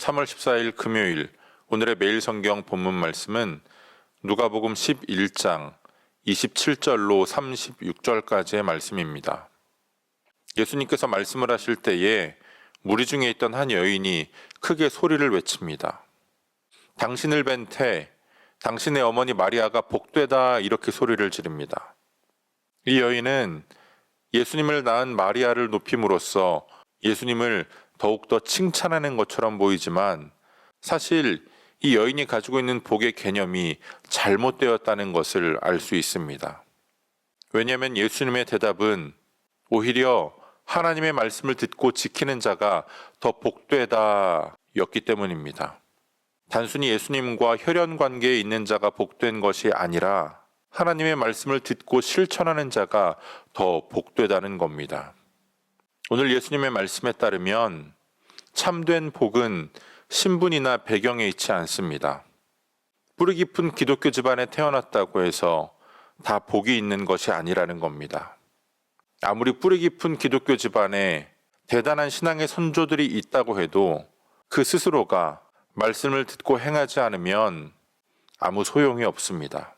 3월 14일 금요일 오늘의 매일 성경 본문 말씀은 누가복음 11장 27절로 36절까지의 말씀입니다. 예수님께서 말씀을 하실 때에 무리 중에 있던 한 여인이 크게 소리를 외칩니다. 당신을 뵌 태, 당신의 어머니 마리아가 복되다, 이렇게 소리를 지릅니다. 이 여인은 예수님을 낳은 마리아를 높임으로써 예수님을 더욱더 칭찬하는 것처럼 보이지만 사실 이 여인이 가지고 있는 복의 개념이 잘못되었다는 것을 알 수 있습니다. 왜냐하면 예수님의 대답은 오히려 하나님의 말씀을 듣고 지키는 자가 더 복되다 였기 때문입니다. 단순히 예수님과 혈연 관계에 있는 자가 복된 것이 아니라 하나님의 말씀을 듣고 실천하는 자가 더 복되다는 겁니다. 오늘 예수님의 말씀에 따르면 참된 복은 신분이나 배경에 있지 않습니다. 뿌리 깊은 기독교 집안에 태어났다고 해서 다 복이 있는 것이 아니라는 겁니다. 아무리 뿌리 깊은 기독교 집안에 대단한 신앙의 선조들이 있다고 해도 그 스스로가 말씀을 듣고 행하지 않으면 아무 소용이 없습니다.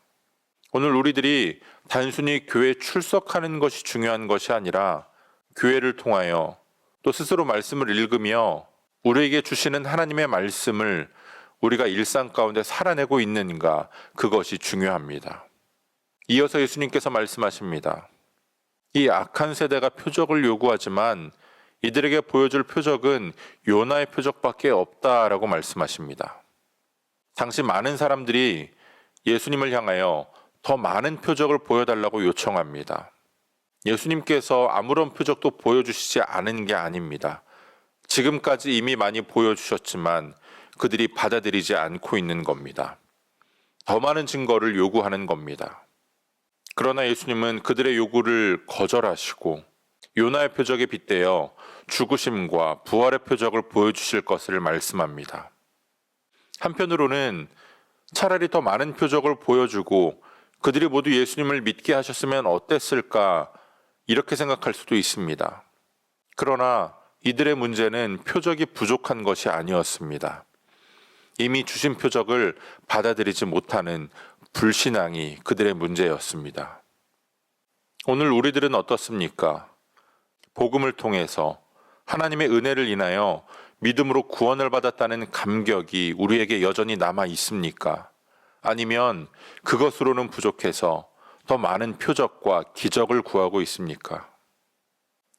오늘 우리들이 단순히 교회에 출석하는 것이 중요한 것이 아니라 교회를 통하여 또 스스로 말씀을 읽으며 우리에게 주시는 하나님의 말씀을 우리가 일상 가운데 살아내고 있는가, 그것이 중요합니다. 이어서 예수님께서 말씀하십니다. 이 악한 세대가 표적을 요구하지만 이들에게 보여줄 표적은 요나의 표적밖에 없다라고 말씀하십니다. 당시 많은 사람들이 예수님을 향하여 더 많은 표적을 보여달라고 요청합니다. 예수님께서 아무런 표적도 보여주시지 않은 게 아닙니다. 지금까지 이미 많이 보여주셨지만 그들이 받아들이지 않고 있는 겁니다. 더 많은 증거를 요구하는 겁니다. 그러나 예수님은 그들의 요구를 거절하시고 요나의 표적에 빗대어 죽으심과 부활의 표적을 보여주실 것을 말씀합니다. 한편으로는 차라리 더 많은 표적을 보여주고 그들이 모두 예수님을 믿게 하셨으면 어땠을까, 이렇게 생각할 수도 있습니다. 그러나 이들의 문제는 표적이 부족한 것이 아니었습니다. 이미 주신 표적을 받아들이지 못하는 불신앙이 그들의 문제였습니다. 오늘 우리들은 어떻습니까? 복음을 통해서 하나님의 은혜를 인하여 믿음으로 구원을 받았다는 감격이 우리에게 여전히 남아 있습니까? 아니면 그것으로는 부족해서 더 많은 표적과 기적을 구하고 있습니까?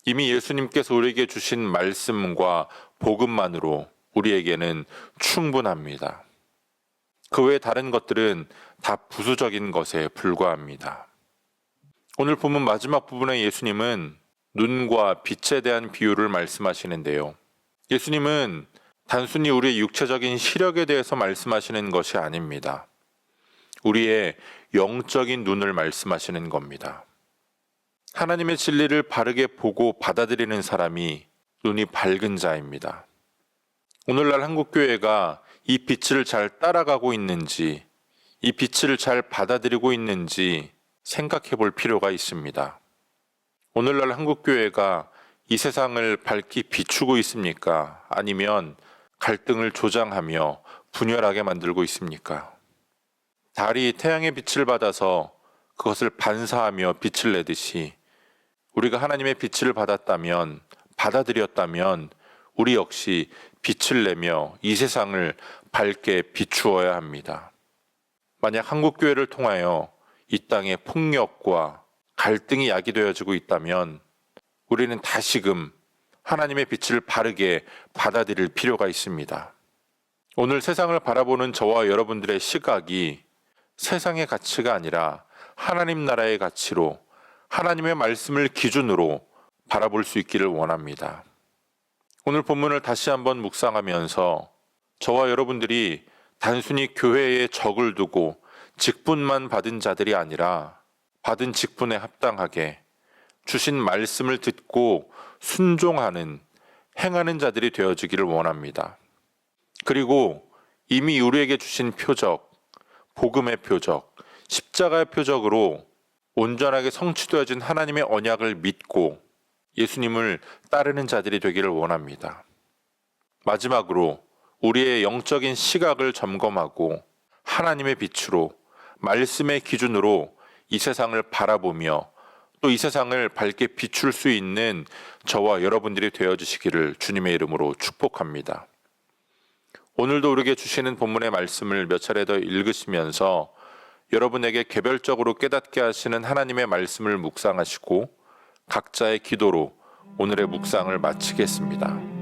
이미 예수님께서 우리에게 주신 말씀과 복음만으로 우리에게는 충분합니다. 그 외의 다른 것들은 다 부수적인 것에 불과합니다. 오늘 본문 마지막 부분에 예수님은 눈과 빛에 대한 비유를 말씀하시는데요. 예수님은 단순히 우리의 육체적인 시력에 대해서 말씀하시는 것이 아닙니다. 우리의 영적인 눈을 말씀하시는 겁니다. 하나님의 진리를 바르게 보고 받아들이는 사람이 눈이 밝은 자입니다. 오늘날 한국교회가 이 빛을 잘 따라가고 있는지, 이 빛을 잘 받아들이고 있는지 생각해 볼 필요가 있습니다. 오늘날 한국교회가 이 세상을 밝히 비추고 있습니까? 아니면 갈등을 조장하며 분열하게 만들고 있습니까? 달이 태양의 빛을 받아서 그것을 반사하며 빛을 내듯이 우리가 하나님의 빛을 받았다면, 받아들였다면 우리 역시 빛을 내며 이 세상을 밝게 비추어야 합니다. 만약 한국교회를 통하여 이 땅에 폭력과 갈등이 야기되어지고 있다면 우리는 다시금 하나님의 빛을 바르게 받아들일 필요가 있습니다. 오늘 세상을 바라보는 저와 여러분들의 시각이 세상의 가치가 아니라 하나님 나라의 가치로, 하나님의 말씀을 기준으로 바라볼 수 있기를 원합니다. 오늘 본문을 다시 한번 묵상하면서 저와 여러분들이 단순히 교회에 적을 두고 직분만 받은 자들이 아니라 받은 직분에 합당하게 주신 말씀을 듣고 순종하는, 행하는 자들이 되어지기를 원합니다. 그리고 이미 우리에게 주신 표적, 복음의 표적, 십자가의 표적으로 온전하게 성취되어진 하나님의 언약을 믿고 예수님을 따르는 자들이 되기를 원합니다. 마지막으로 우리의 영적인 시각을 점검하고 하나님의 빛으로 말씀의 기준으로 이 세상을 바라보며 또 이 세상을 밝게 비출 수 있는 저와 여러분들이 되어주시기를 주님의 이름으로 축복합니다. 오늘도 우리에게 주시는 본문의 말씀을 몇 차례 더 읽으시면서 여러분에게 개별적으로 깨닫게 하시는 하나님의 말씀을 묵상하시고 각자의 기도로 오늘의 묵상을 마치겠습니다.